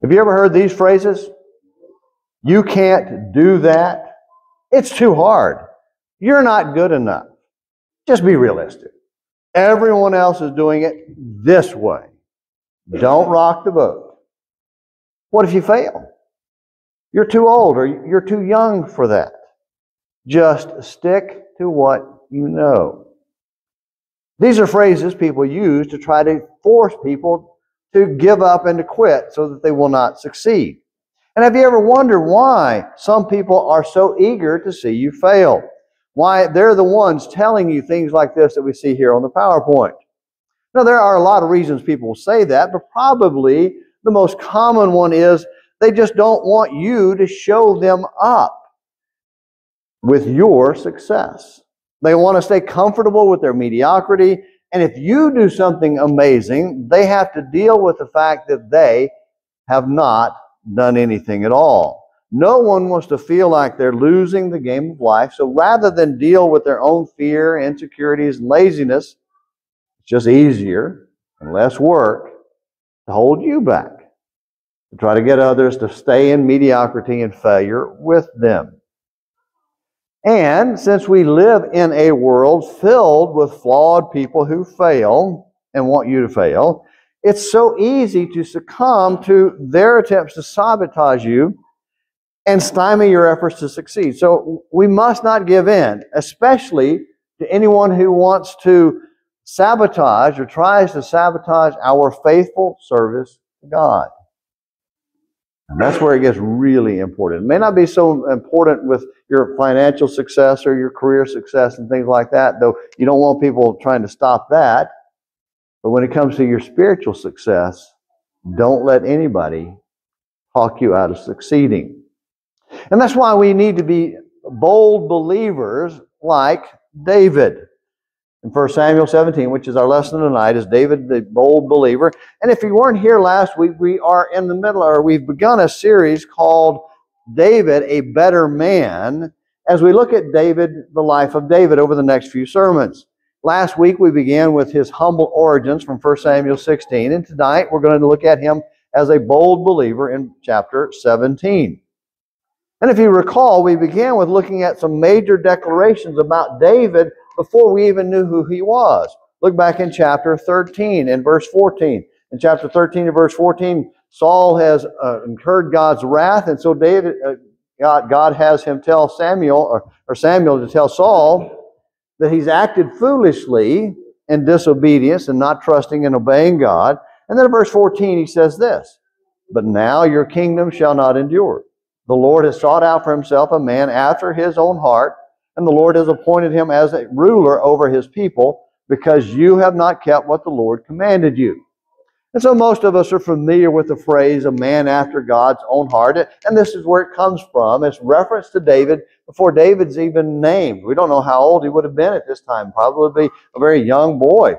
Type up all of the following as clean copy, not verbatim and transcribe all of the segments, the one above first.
Have you ever heard these phrases? You can't do that. It's too hard. You're not good enough. Just be realistic. Everyone else is doing it this way. Don't rock the boat. What if you fail? You're too old or you're too young for that. Just stick to what you know. These are phrases people use to try to force people to give up and to quit so that they will not succeed. And have you ever wondered why some people are so eager to see you fail? Why they're the ones telling you things like this that we see here on the PowerPoint. Now, there are a lot of reasons people will say that, but probably the most common one is they just don't want you to show them up with your success. They want to stay comfortable with their mediocrity, and if you do something amazing, they have to deal with the fact that they have not done anything at all. No one wants to feel like they're losing the game of life, so rather than deal with their own fear, insecurities, and laziness, it's just easier and less work to hold you back, to try to get others to stay in mediocrity and failure with them. And since we live in a world filled with flawed people who fail and want you to fail, it's so easy to succumb to their attempts to sabotage you and stymie your efforts to succeed. So we must not give in, especially to anyone who wants to sabotage or tries to sabotage our faithful service to God. And that's where it gets really important. It may not be so important with your financial success or your career success and things like that, though you don't want people trying to stop that. But when it comes to your spiritual success, don't let anybody talk you out of succeeding. And that's why we need to be bold believers like David. In 1 Samuel 17, which is our lesson tonight, is David the bold believer. And if you weren't here last week, we are in the middle, or we've begun a series called David, a Better Man, as we look at David, the life of David, over the next few sermons. Last week we began with his humble origins from 1 Samuel 16, and tonight we're going to look at him as a bold believer in chapter 17. And if you recall, we began with looking at some major declarations about David before we even knew who he was. Look back in chapter 13 and verse 14. In chapter 13 and verse 14, Saul has incurred God's wrath, and so God has him tell Samuel, or Samuel to tell Saul, that he's acted foolishly in disobedience and not trusting and obeying God. And then in verse 14 he says this, "But now your kingdom shall not endure. The Lord has sought out for himself a man after his own heart, and the Lord has appointed him as a ruler over his people, because you have not kept what the Lord commanded you." And so most of us are familiar with the phrase, a man after God's own heart. And this is where it comes from. It's reference to David before David's even named. We don't know how old he would have been at this time. Probably a very young boy.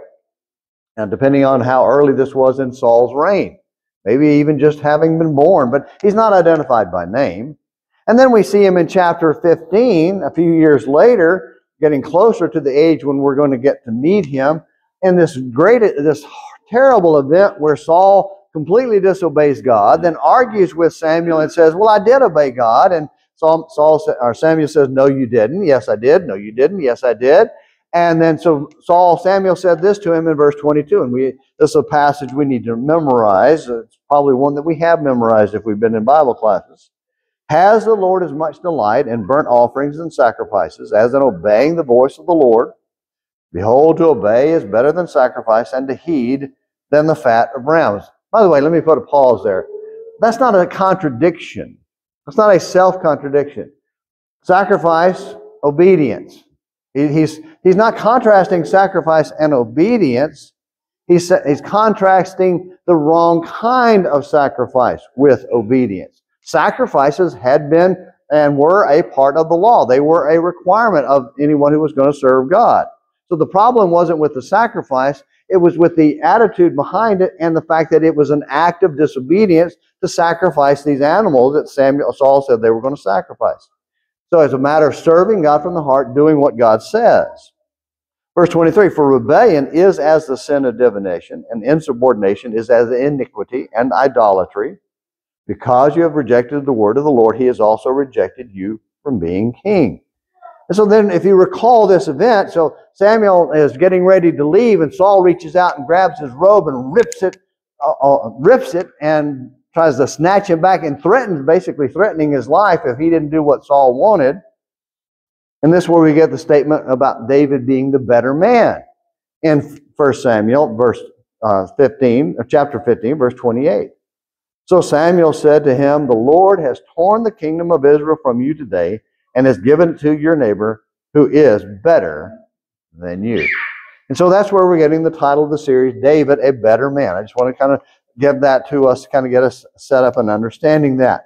And depending on how early this was in Saul's reign. Maybe even just having been born. But he's not identified by name. And then we see him in chapter 15, a few years later, getting closer to the age when we're going to get to meet him, in this terrible event where Saul completely disobeys God, then argues with Samuel and says, "Well, I did obey God." And Samuel says, "No, you didn't." "Yes, I did." "No, you didn't." "Yes, I did." And then Samuel said this to him in verse 22, and this is a passage we need to memorize. It's probably one that we have memorized if we've been in Bible classes. "Has the Lord as much delight in burnt offerings and sacrifices as in obeying the voice of the Lord? Behold, to obey is better than sacrifice, and to heed than the fat of rams." By the way, let me put a pause there. That's not a contradiction. That's not a self-contradiction. Sacrifice, obedience. He's not contrasting sacrifice and obedience. He's contrasting the wrong kind of sacrifice with obedience. Sacrifices had been and were a part of the law. They were a requirement of anyone who was going to serve God. So the problem wasn't with the sacrifice, it was with the attitude behind it and the fact that it was an act of disobedience to sacrifice these animals that Saul said they were going to sacrifice. So it's a matter of serving God from the heart, doing what God says. Verse 23, "For rebellion is as the sin of divination, and insubordination is as iniquity and idolatry. Because you have rejected the word of the Lord, he has also rejected you from being king. And so then if you recall this event, so Samuel is getting ready to leave, and Saul reaches out and grabs his robe and rips it and tries to snatch him back and basically threatening his life if he didn't do what Saul wanted. And this is where we get the statement about David being the better man in 1 Samuel chapter 15, verse 28. So Samuel said to him, "The Lord has torn the kingdom of Israel from you today and has given it to your neighbor who is better than you." And so that's where we're getting the title of the series, David, a Better Man. I just want to kind of give that to us, kind of get us set up and understanding that.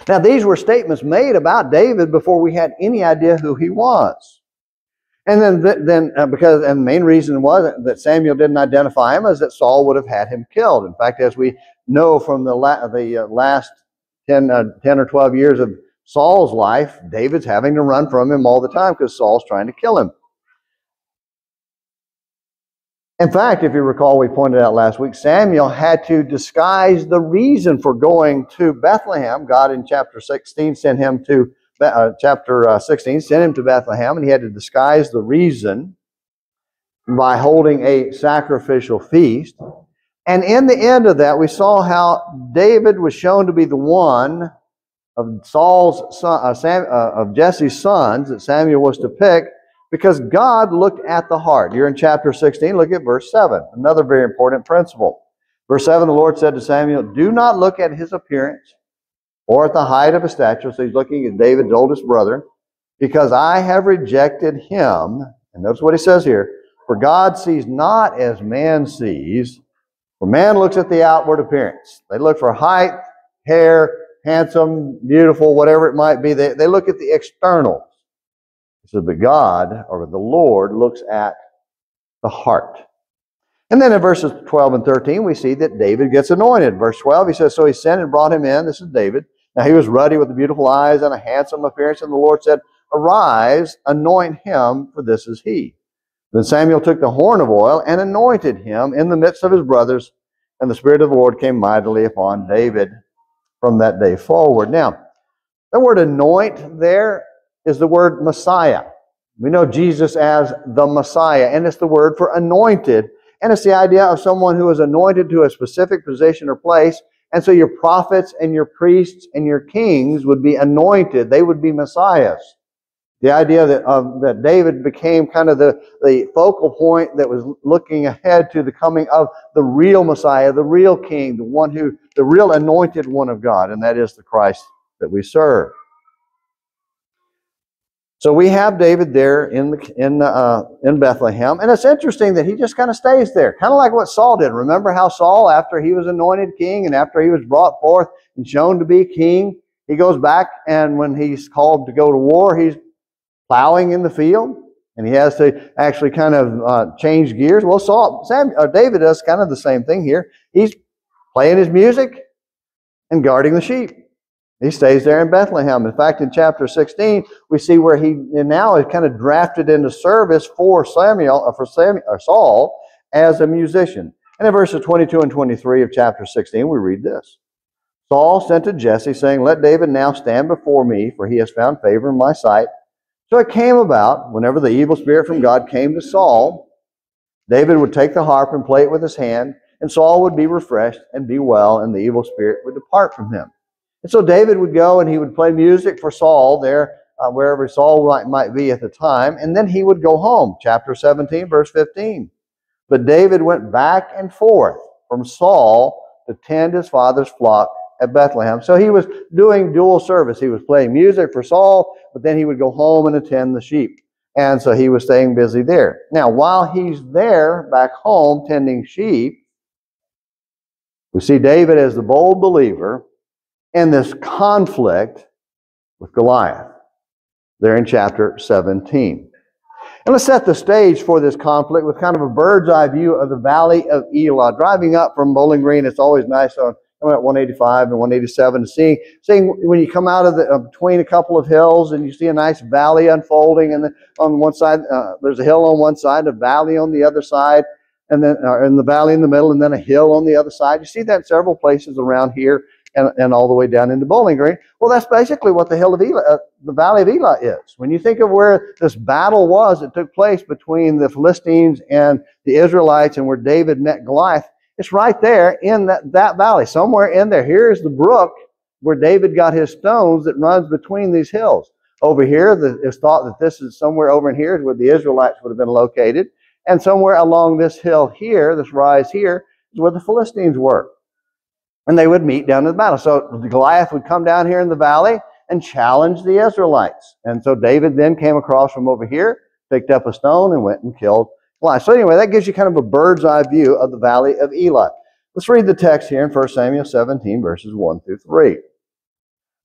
Now, these were statements made about David before we had any idea who he was. And then because the main reason was that Samuel didn't identify him is that Saul would have had him killed. In fact, as we know from the last 10 or 12 years of Saul's life, David's having to run from him all the time because Saul's trying to kill him. In fact, if you recall, we pointed out last week, Samuel had to disguise the reason for going to Bethlehem. God in chapter 16 sent him to Bethlehem, and he had to disguise the reason by holding a sacrificial feast. And in the end of that, we saw how David was shown to be the one of of Jesse's sons that Samuel was to pick, because God looked at the heart. You're in chapter 16, look at verse 7, another very important principle. Verse 7, the Lord said to Samuel, "Do not look at his appearance or at the height of his stature." So he's looking at David's oldest brother. "Because I have rejected him." And notice what he says here. "For God sees not as man sees. For man looks at the outward appearance." They look for height, hair, handsome, beautiful, whatever it might be. They look at the externals. He said, but God, or the Lord, looks at the heart. And then in verses 12 and 13, we see that David gets anointed. Verse 12, he says, "So he sent and brought him in." This is David. "Now he was ruddy with beautiful eyes and a handsome appearance. And the Lord said, 'Arise, anoint him, for this is he.' Then Samuel took the horn of oil and anointed him in the midst of his brothers. And the Spirit of the Lord came mightily upon David from that day forward." Now, the word anoint there is the word Messiah. We know Jesus as the Messiah, and it's the word for anointed. And it's the idea of someone who is anointed to a specific position or place. And so your prophets and your priests and your kings would be anointed. They would be messiahs. The idea that David became kind of the focal point that was looking ahead to the coming of the real Messiah, the real King, the real anointed one of God, and that is the Christ that we serve. So we have David there in Bethlehem, and it's interesting that he just kind of stays there, kind of like what Saul did. Remember how Saul, after he was anointed king and after he was brought forth and shown to be king, he goes back, and when he's called to go to war, he's plowing in the field, and he has to actually kind of change gears. Well, David does kind of the same thing here. He's playing his music and guarding the sheep. He stays there in Bethlehem. In fact, in chapter 16, we see where he now is kind of drafted into service for Saul as a musician. And in verses 22 and 23 of chapter 16, we read this. "Saul sent to Jesse, saying, 'Let David now stand before me, for he has found favor in my sight.' So it came about, whenever the evil spirit from God came to Saul, David would take the harp and play it with his hand, and Saul would be refreshed and be well, and the evil spirit would depart from him." And so David would go and he would play music for Saul there, wherever Saul might be at the time, and then he would go home. Chapter 17, verse 15. "But David went back and forth from Saul to tend his father's flock at Bethlehem." So he was doing dual service. He was playing music for Saul, but then he would go home and attend the sheep. And so he was staying busy there. Now, while he's there back home tending sheep, we see David as the bold believer in this conflict with Goliath there in chapter 17. And let's set the stage for this conflict with kind of a bird's eye view of the Valley of Elah. Driving up from Bowling Green, it's always nice coming at 185 and 187 to seeing when you come out of between a couple of hills and you see a nice valley unfolding, and on one side there's a hill on one side, a valley on the other side. and then in the valley in the middle, and then a hill on the other side. You see that in several places around here, and all the way down into Bowling Green. Well, that's basically what the hill of Elah, the valley of Elah is. When you think of where this battle was that took place between the Philistines and the Israelites, and where David met Goliath, it's right there in that valley, somewhere in there. Here's the brook where David got his stones that runs between these hills. Over here, it's thought that this is somewhere over in here is where the Israelites would have been located. And somewhere along this hill here, this rise here, is where the Philistines were. And they would meet down in the battle. So Goliath would come down here in the valley and challenge the Israelites. And so David then came across from over here, picked up a stone, and went and killed Goliath. So anyway, that gives you kind of a bird's eye view of the valley of Elah. Let's read the text here in 1 Samuel 17, verses 1 through 3.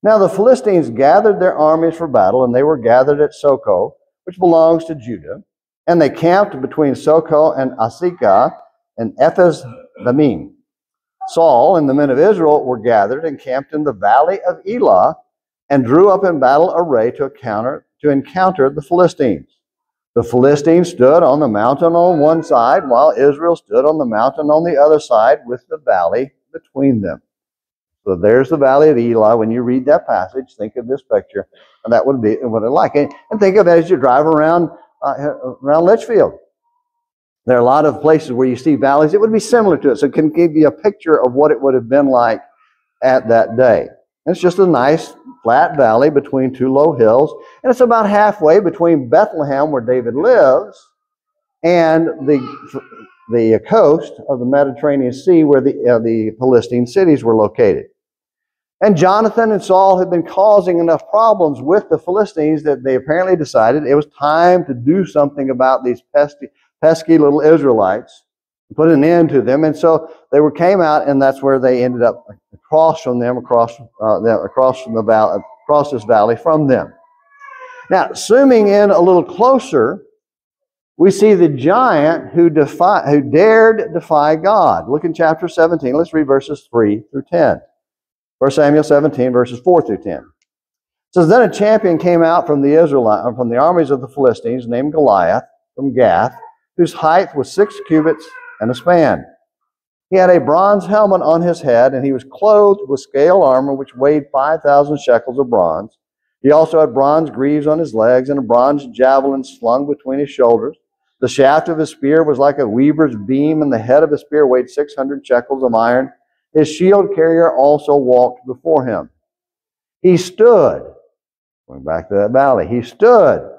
Now the Philistines gathered their armies for battle, and they were gathered at Soko, which belongs to Judah. And they camped between Soko and Asika and Ephes-Dammim. Saul and the men of Israel were gathered and camped in the valley of Elah and drew up in battle array to encounter the Philistines. The Philistines stood on the mountain on one side, while Israel stood on the mountain on the other side with the valley between them. So there's the valley of Elah. When you read that passage, think of this picture, and that would be what it's like. And think of it as you drive around Litchfield. There are a lot of places where you see valleys. It would be similar to it, so it can give you a picture of what it would have been like at that day. And it's just a nice flat valley between two low hills, and it's about halfway between Bethlehem, where David lives, and the coast of the Mediterranean Sea, where the Philistine cities were located. And Jonathan and Saul had been causing enough problems with the Philistines that they apparently decided it was time to do something about these pesky little Israelites, put an end to them. And so they came out, and that's where they ended up across this valley from them. Now, zooming in a little closer, we see the giant who dared defy God. Look in chapter 17. Let's read verses 3 through 10. 1 Samuel 17, verses 4 through 10. It says, Then a champion came out from the armies of the Philistines, named Goliath, from Gath, whose height was 6 cubits and a span. He had a bronze helmet on his head, and he was clothed with scale armor, which weighed 5,000 shekels of bronze. He also had bronze greaves on his legs, and a bronze javelin slung between his shoulders. The shaft of his spear was like a weaver's beam, and the head of his spear weighed 600 shekels of iron. His shield carrier also walked before him. He stood, going back to that valley, he stood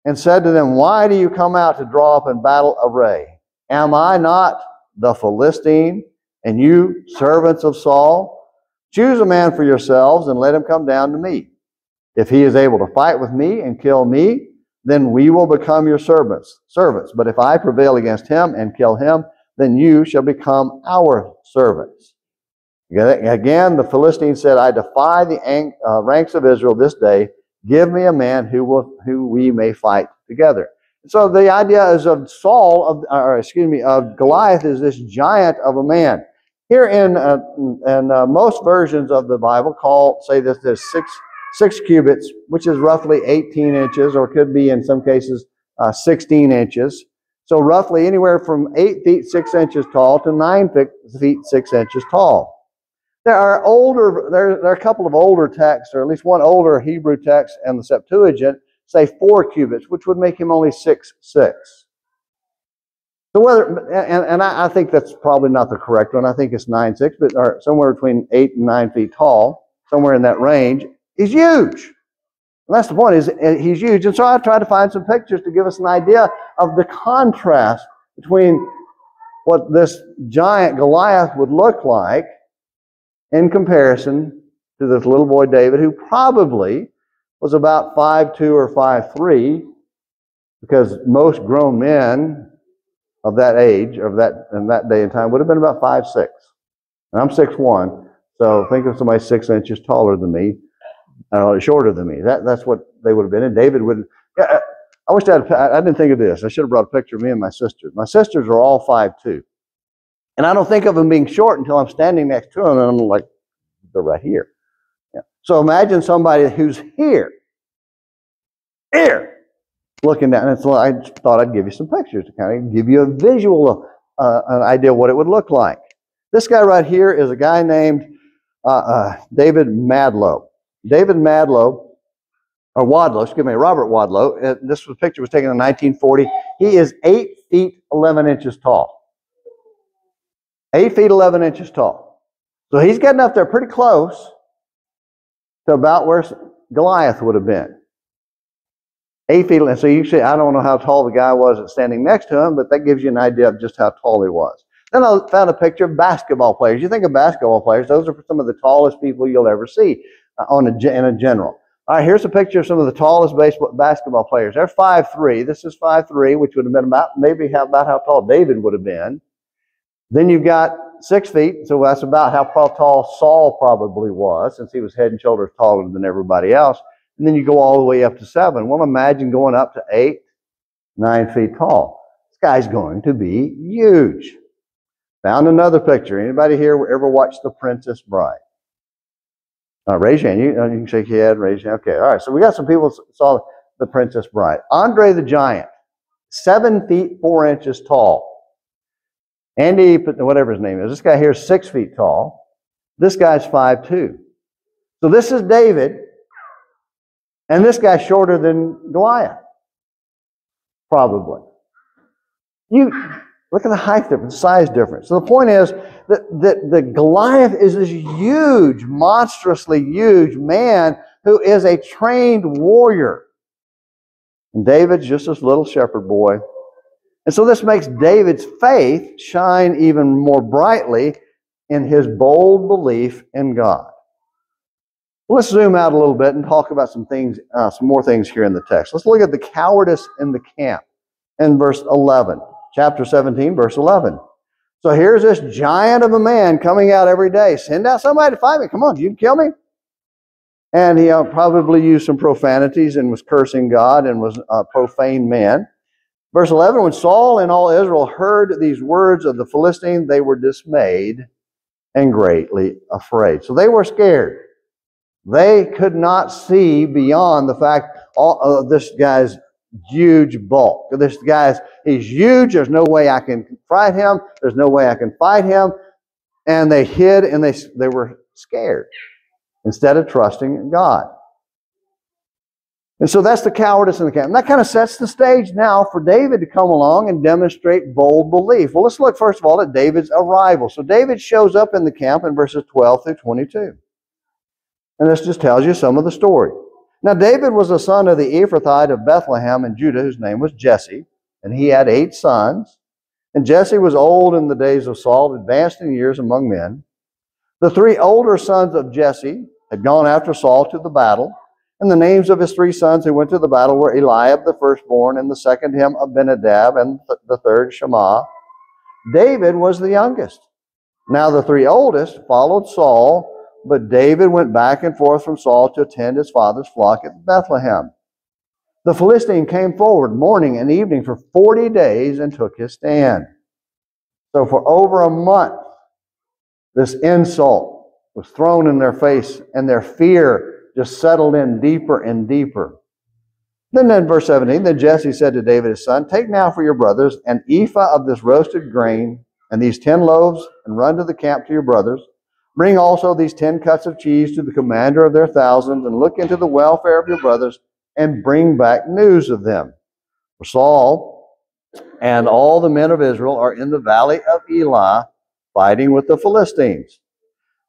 and said to them, Why do you come out to draw up in battle array? Am I not the Philistine, and you servants of Saul? Choose a man for yourselves and let him come down to me. If he is able to fight with me and kill me, then we will become your servants. But if I prevail against him and kill him, then you shall become our servants. Again, the Philistines said, I defy the ranks of Israel this day. Give me a man who we may fight together. So the idea is of Goliath is this giant of a man. Here in most versions of the Bible say that there's six cubits, which is roughly 18 inches, or could be in some cases 16 inches. So roughly anywhere from 8 feet 6 inches tall to 9 feet 6 inches tall. There are a couple of older texts, or at least one older Hebrew text and the Septuagint, say 4 cubits, which would make him only 6'6". So I think that's probably not the correct one. I think it's 9'6", but or somewhere between 8 and 9 feet tall, somewhere in that range. He's huge. And that's the point, is he's huge. And so I tried to find some pictures to give us an idea of the contrast between what this giant Goliath would look like in comparison to this little boy David, who probably was about 5'2" or 5'3", because most grown men of that age, in that day and time, would have been about 5'6". And I'm 6'1", so think of somebody 6 inches taller than me, shorter than me. That's what they would have been. And David would. I wish I didn't think of this. I should have brought a picture of me and my sisters. My sisters are all 5'2". And I don't think of them being short until I'm standing next to them, and I'm like, they're right here. Yeah. So imagine somebody who's here, looking down. And so I thought I'd give you some pictures to kind of give you a visual an idea of what it would look like. This guy right here is a guy named David Madlow. David Madlow, or Wadlow, excuse me, Robert Wadlow. This picture was taken in 1940. He is 8 feet 11 inches tall. 8 feet 11 inches tall. So he's getting up there pretty close to about where Goliath would have been. 8 feet. And so you say, I don't know how tall the guy was that's standing next to him, but that gives you an idea of just how tall he was. Then I found a picture of basketball players. You think of basketball players, those are some of the tallest people you'll ever see in a general. All right, here's a picture of some of the tallest basketball players. They're 5'3". This is 5'3", which would have been about how tall David would have been. Then you've got 6 feet, so that's about how tall Saul probably was, since he was head and shoulders taller than everybody else. And then you go all the way up to 7. Well, imagine going up to 8, 9 feet tall. This guy's going to be huge. Found another picture. Anybody here ever watched The Princess Bride? Raise your hand. You can shake your head, raise your hand. Okay, all right. So we got some people who saw The Princess Bride. Andre the Giant, 7 feet 4 inches tall. Andy, whatever his name is, this guy here is 6 feet tall. This guy's 5'2". So this is David, and this guy's shorter than Goliath, probably. You look at the height difference, size difference. So the point is that Goliath is this huge, monstrously huge man who is a trained warrior. And David's just this little shepherd boy. And so this makes David's faith shine even more brightly in his bold belief in God. Well, let's zoom out a little bit and talk about some more things here in the text. Let's look at the cowardice in the camp in verse 11. Chapter 17, verse 11. So here's this giant of a man coming out every day. Send out somebody to fight me. Come on, you can kill me. And he probably used some profanities and was cursing God and was a profane man. Verse 11, when Saul and all Israel heard these words of the Philistine, they were dismayed and greatly afraid. So they were scared. They could not see beyond the fact this guy's huge bulk. He's huge. There's no way I can fight him. There's no way I can fight him. And they hid and they were scared instead of trusting in God. And so that's the cowardice in the camp. And that kind of sets the stage now for David to come along and demonstrate bold belief. Well, let's look first of all at David's arrival. So David shows up in the camp in verses 12 through 22. And this just tells you some of the story. Now, David was the son of the Ephrathite of Bethlehem in Judah, whose name was Jesse, and he had 8 sons. And Jesse was old in the days of Saul, advanced in years among men. The 3 older sons of Jesse had gone after Saul to the battle, and the names of his 3 sons who went to the battle were Eliab the firstborn, and the second him Abinadab, and the third Shammah. David was the youngest. Now the 3 oldest followed Saul, but David went back and forth from Saul to attend his father's flock at Bethlehem. The Philistine came forward morning and evening for 40 days and took his stand. So for over a month, this insult was thrown in their face, and their fear just settled in deeper and deeper. Then in verse 17, then Jesse said to David his son, take now for your brothers an ephah of this roasted grain and these 10 loaves, and run to the camp to your brothers. Bring also these 10 cuts of cheese to the commander of their thousands, and look into the welfare of your brothers, and bring back news of them. For Saul and all the men of Israel are in the valley of Elah, fighting with the Philistines.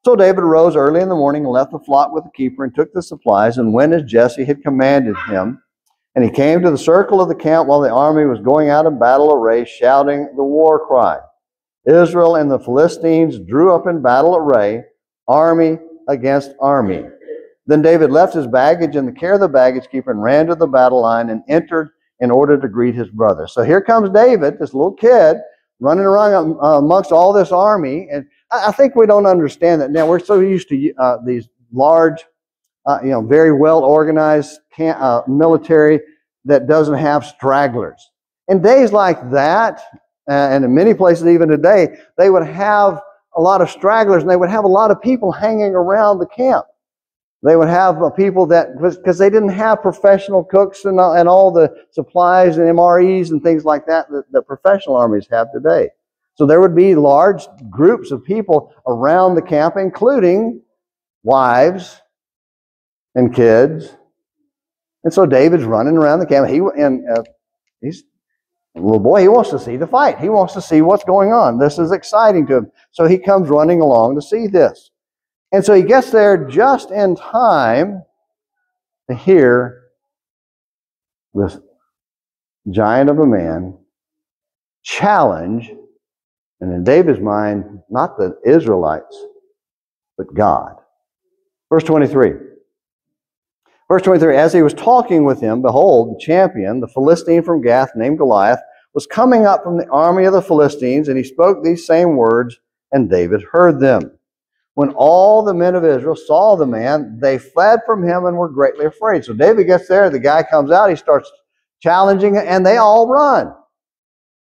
So David arose early in the morning and left the flock with the keeper, and took the supplies, and went as Jesse had commanded him. And he came to the circle of the camp while the army was going out in battle array, shouting the war cry. Israel and the Philistines drew up in battle array, army against army. Then David left his baggage in the care of the baggage keeper and ran to the battle line and entered in order to greet his brother. So here comes David, this little kid, running around amongst all this army. And I think we don't understand that now. We're so used to these large, very well organized military that doesn't have stragglers. In days like that, and in many places even today, they would have a lot of stragglers, and they would have a lot of people hanging around the camp. They would have people that, because they didn't have professional cooks and all the supplies and MREs and things like that that professional armies have today. So there would be large groups of people around the camp, including wives and kids. And so David's running around the camp. He's a little boy. He wants to see the fight. He wants to see what's going on. This is exciting to him. So he comes running along to see this. And so he gets there just in time to hear this giant of a man challenge, and in David's mind, not the Israelites, but God. Verse 23. Verse 23, as he was talking with him, behold, the champion, the Philistine from Gath, named Goliath, was coming up from the army of the Philistines, and he spoke these same words, and David heard them. When all the men of Israel saw the man, they fled from him and were greatly afraid. So David gets there, the guy comes out, he starts challenging, and they all run.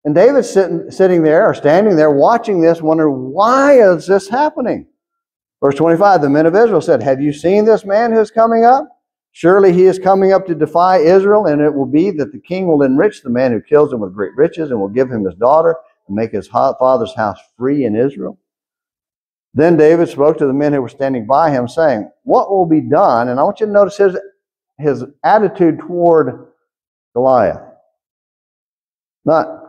And David's sitting there, or standing there, watching this, wondering, why is this happening? Verse 25, the men of Israel said, have you seen this man who's coming up? Surely he is coming up to defy Israel, and it will be that the king will enrich the man who kills him with great riches, and will give him his daughter, and make his father's house free in Israel. Then David spoke to the men who were standing by him, saying, what will be done? And I want you to notice his attitude toward Goliath. Not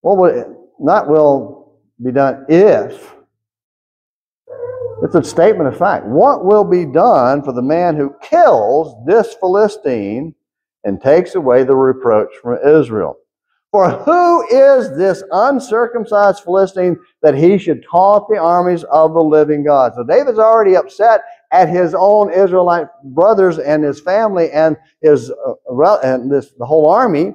will be done if. It's a statement of fact. What will be done for the man who kills this Philistine and takes away the reproach from Israel? For who is this uncircumcised Philistine that he should taunt the armies of the living God? So David's already upset at his own Israelite brothers and his family and the whole army,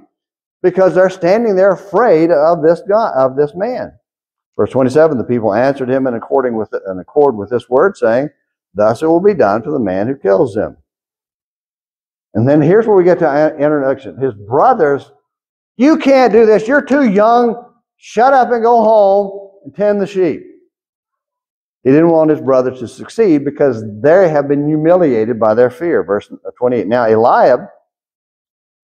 because they're standing there afraid of this God, of this man. Verse 27, the people answered him in accord with this word, saying, thus it will be done to the man who kills him. And then here's where we get to introduction. His brothers, you can't do this. You're too young. Shut up and go home and tend the sheep. He didn't want his brothers to succeed because they have been humiliated by their fear. Verse 28, now Eliab,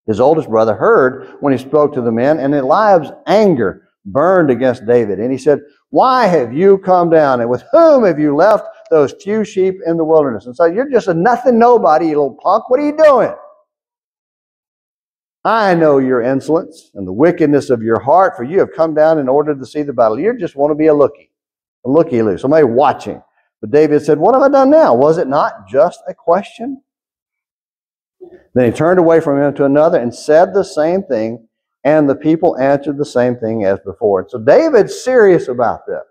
his oldest brother, heard when he spoke to the men, and Eliab's anger burned against David. And he said, why have you come down? And with whom have you left those few sheep in the wilderness? And so you're just a nothing nobody, you little punk. What are you doing? I know your insolence and the wickedness of your heart, for you have come down in order to see the battle. You just want to be a looky-loo, somebody watching. But David said, what have I done now? Was it not just a question? Then he turned away from him to another and said the same thing. And the people answered the same thing as before. And so David's serious about this.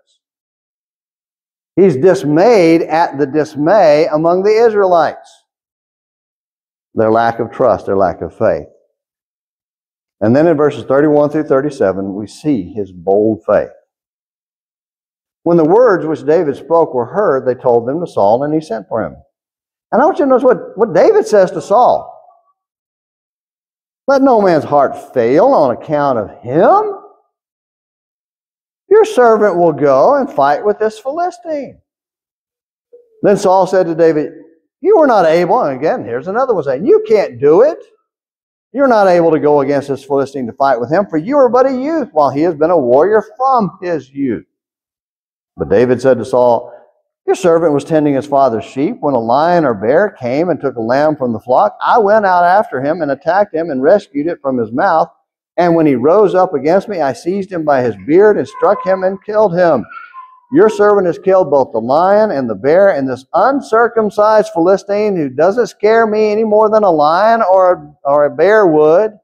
He's dismayed at the dismay among the Israelites. Their lack of trust, their lack of faith. And then in verses 31 through 37, we see his bold faith. When the words which David spoke were heard, they told them to Saul, and he sent for him. And I want you to notice what David says to Saul. Let no man's heart fail on account of him. Your servant will go and fight with this Philistine. Then Saul said to David, you were not able, and again, here's another one saying, you can't do it. You're not able to go against this Philistine to fight with him, for you are but a youth, while he has been a warrior from his youth. But David said to Saul, your servant was tending his father's sheep when a lion or bear came and took a lamb from the flock. I went out after him and attacked him and rescued it from his mouth. And when he rose up against me, I seized him by his beard and struck him and killed him. Your servant has killed both the lion and the bear, and this uncircumcised Philistine who doesn't scare me any more than a lion or a bear would.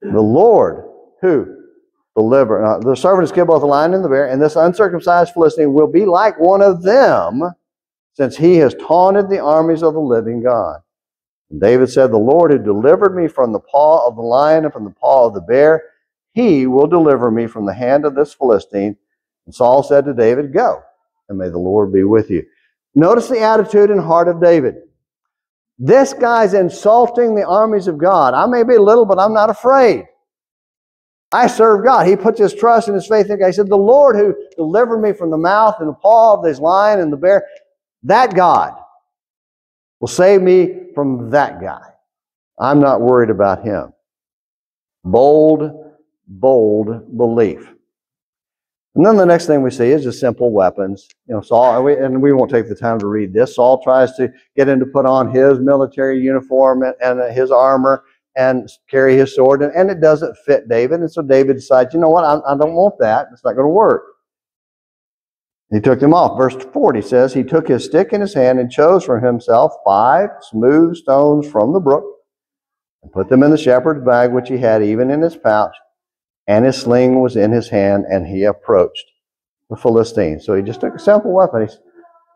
The Lord who the servant has killed both the lion and the bear, and this uncircumcised Philistine will be like one of them, since he has taunted the armies of the living God. And David said, the Lord who delivered me from the paw of the lion and from the paw of the bear, he will deliver me from the hand of this Philistine. And Saul said to David, go, and may the Lord be with you. Notice the attitude and heart of David. This guy's insulting the armies of God. I may be little, but I'm not afraid. I serve God. He puts his trust and his faith in God. He said, the Lord who delivered me from the mouth and the paw of this lion and the bear, that God will save me from that guy. I'm not worried about him. Bold bold belief. And then the next thing we see is just simple weapons. Saul, and we won't take the time to read this. Saul tries to get him to put on his military uniform and his armor and carry his sword, and it doesn't fit David. And so David decides, you know what, I don't want that. It's not going to work. He took them off. Verse 40 says, he took his stick in his hand and chose for himself 5 smooth stones from the brook and put them in the shepherd's bag, which he had even in his pouch. And his sling was in his hand, and he approached the Philistine. So he just took a simple weapon. He said,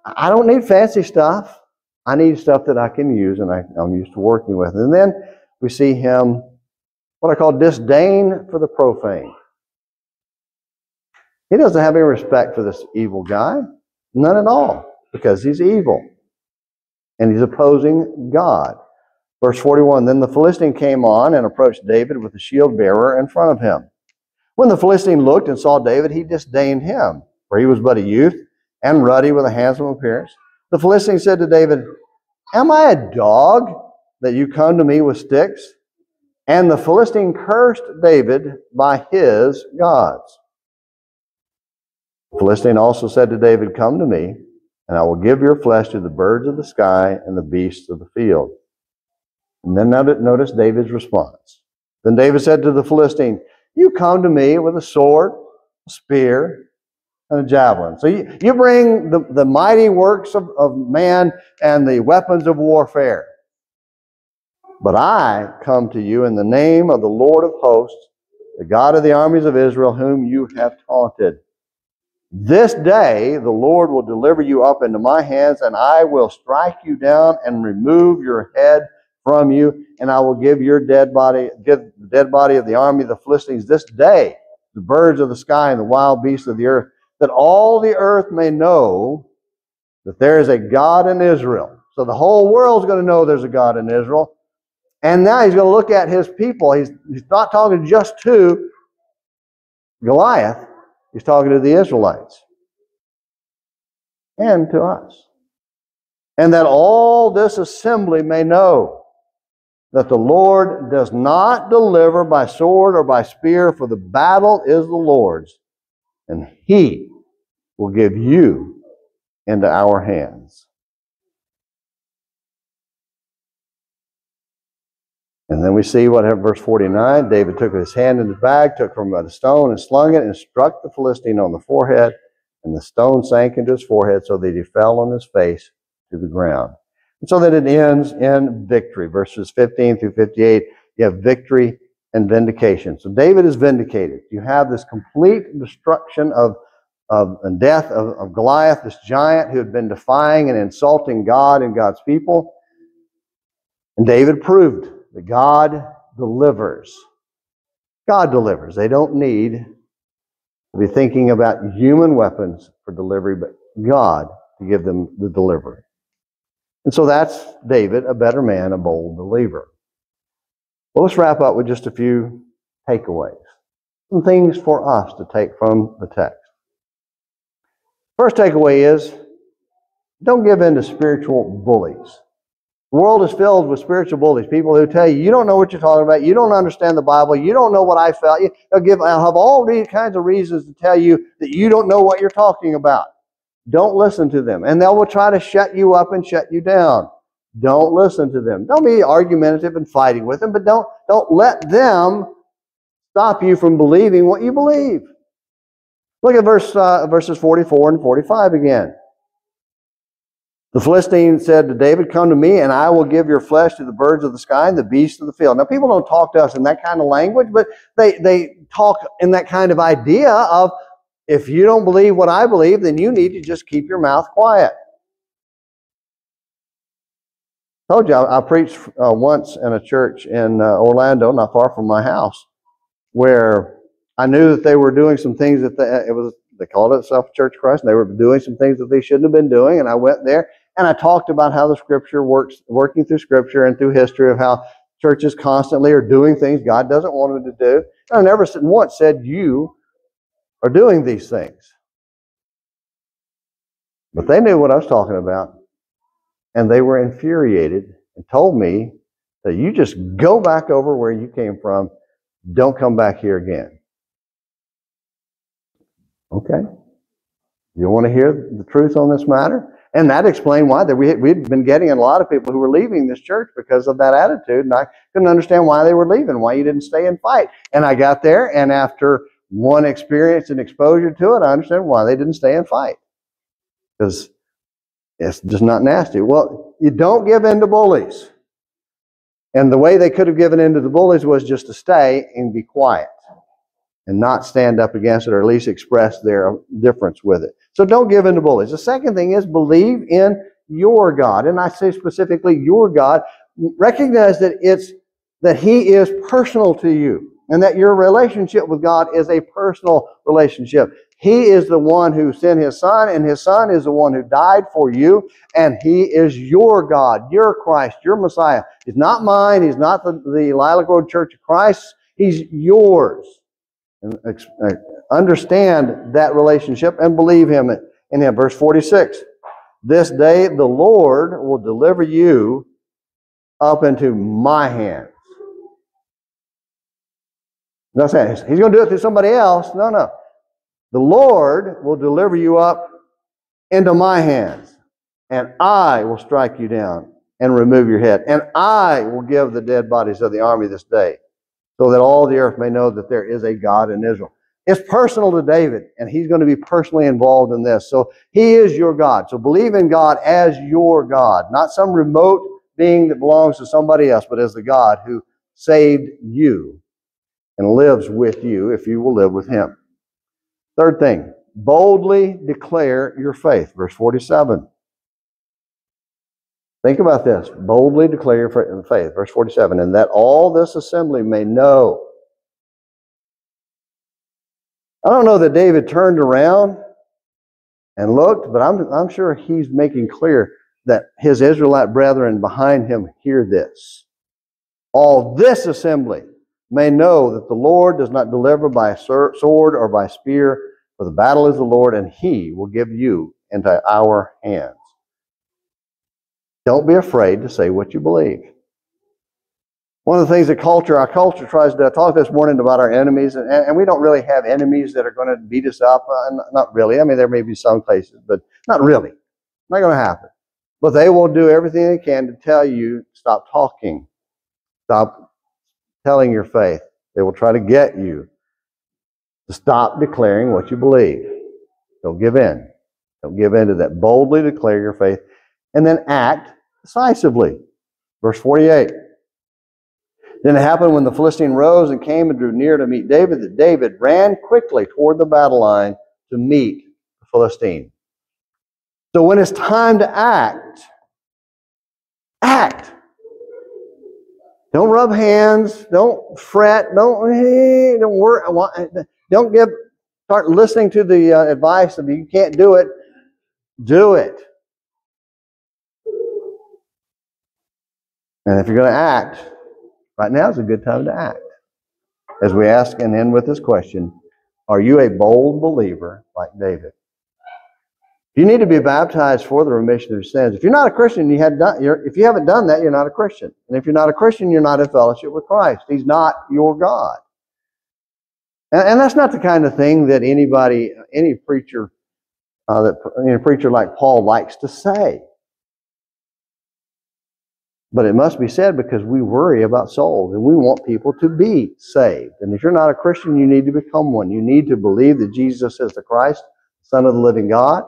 I don't need fancy stuff. I need stuff that I can use, and I'm used to working with. And then we see him, what I call disdain for the profane. He doesn't have any respect for this evil guy. None at all, because he's evil. And he's opposing God. Verse 41, then the Philistine came on and approached David with the shield bearer in front of him. When the Philistine looked and saw David, he disdained him, for he was but a youth and ruddy with a handsome appearance. The Philistine said to David, am I a dog that you come to me with sticks? And the Philistine cursed David by his gods. The Philistine also said to David, come to me, and I will give your flesh to the birds of the sky and the beasts of the field. And then notice David's response. Then David said to the Philistine, you come to me with a sword, a spear, and a javelin. So you bring the mighty works of man and the weapons of warfare. But I come to you in the name of the Lord of hosts, the God of the armies of Israel, whom you have taunted. This day the Lord will deliver you up into my hands, and I will strike you down and remove your head from you, and I will give the dead body of the army of the Philistines this day, the birds of the sky and the wild beasts of the earth, that all the earth may know that there is a God in Israel. So the whole world's going to know there's a God in Israel. And now he's going to look at his people. He's not talking just to Goliath. He's talking to the Israelites and to us. And that all this assembly may know that the Lord does not deliver by sword or by spear, for the battle is the Lord's, and he will give you into our hands. And then we see what happened, verse 49. David took his hand in his bag, took from a stone and slung it, and struck the Philistine on the forehead, and the stone sank into his forehead so that he fell on his face to the ground. And so that it ends in victory. Verses 15 through 58, you have victory and vindication. So David is vindicated. You have this complete destruction and death of Goliath, this giant who had been defying and insulting God and God's people. And David proved that God delivers. God delivers. They don't need to be thinking about human weapons for delivery, but God to give them the delivery. And so that's David, a better man, a bold believer. Well, let's wrap up with just a few takeaways. Some things for us to take from the text. First takeaway is, don't give in to spiritual bullies. The world is filled with spiritual bullies, people who tell you, you don't know what you're talking about, you don't understand the Bible, you don't know what I felt. They'll have all these kinds of reasons to tell you that you don't know what you're talking about. Don't listen to them. And they will try to shut you up and shut you down. Don't listen to them. Don't be argumentative and fighting with them, but don't let them stop you from believing what you believe. Look at verses 44 and 45 again. The Philistine said to David, come to me, and I will give your flesh to the birds of the sky and the beasts of the field. Now, people don't talk to us in that kind of language, but they talk in that kind of idea of, if you don't believe what I believe, then you need to just keep your mouth quiet. I told you, I preached once in a church in Orlando, not far from my house, where I knew that they were doing some things that they called it Self-Church Christ, and they were doing some things that they shouldn't have been doing, and I went there, and I talked about how the Scripture works, working through Scripture and through history of how churches constantly are doing things God doesn't want them to do. And I never once said, you are doing these things. But they knew what I was talking about, and they were infuriated and told me that you just go back over where you came from, don't come back here again. Okay. You want to hear the truth on this matter? And that explained why we'd been getting a lot of people who were leaving this church because of that attitude, and I couldn't understand why they were leaving, why you didn't stay and fight. And I got there, and after one experience and exposure to it, I understand why they didn't stay and fight. Because it's just not nasty. Well, you don't give in to bullies. And the way they could have given in to the bullies was just to stay and be quiet and not stand up against it, or at least express their difference with it. So don't give in to bullies. The second thing is believe in your God. And I say specifically your God. Recognize that He is personal to you, and that your relationship with God is a personal relationship. He is the one who sent His Son, and His Son is the one who died for you, and He is your God, your Christ, your Messiah. He's not mine. He's not the Lilac Road Church of Christ. He's yours. And understand that relationship and believe in Him. Verse 46, this day the Lord will deliver you up into my hands. No, saying He's going to do it through somebody else. No. The Lord will deliver you up into my hands, and I will strike you down and remove your head, and I will give the dead bodies of the army this day, so that all the earth may know that there is a God in Israel. It's personal to David, and he's going to be personally involved in this. So He is your God. So believe in God as your God, not some remote being that belongs to somebody else, but as the God who saved you and lives with you if you will live with Him. Third thing, boldly declare your faith. Verse 47. Think about this. Boldly declare your faith. Verse 47. And that all this assembly may know. I don't know that David turned around and looked, but I'm sure he's making clear that his Israelite brethren behind him hear this. All this assembly may know that the Lord does not deliver by sword or by spear, for the battle is the Lord, and He will give you into our hands. Don't be afraid to say what you believe. One of the things that our culture tries to talk this morning about our enemies, and we don't really have enemies that are going to beat us up. Not really. I mean, there may be some cases, but not really. Not going to happen. But they will do everything they can to tell you, stop talking. Stop telling your faith. They will try to get you to stop declaring what you believe. Don't give in. Don't give in to that. Boldly declare your faith, and then act decisively. Verse 48. Then it happened when the Philistine rose and came and drew near to meet David, that David ran quickly toward the battle line to meet the Philistine. So when it's time to act, act. Don't rub hands. Don't fret. Don't worry. Don't start listening to the advice of you can't do it. Do it. And if you're going to act, right now is a good time to act. As we ask and end with this question, are you a bold believer like David? You need to be baptized for the remission of your sins. If you're not a Christian, if you haven't done that, you're not a Christian. And if you're not a Christian, you're not in fellowship with Christ. He's not your God. And that's not the kind of thing that any preacher like Paul likes to say. But it must be said because we worry about souls and we want people to be saved. And if you're not a Christian, you need to become one. You need to believe that Jesus is the Christ, Son of the living God.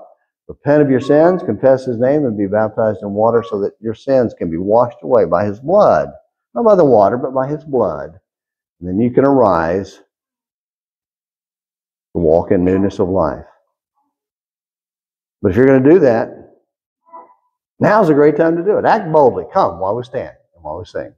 Repent of your sins, confess His name, and be baptized in water so that your sins can be washed away by His blood. Not by the water, but by His blood. And then you can arise to walk in newness of life. But if you're going to do that, now's a great time to do it. Act boldly. Come while we stand and while we sing.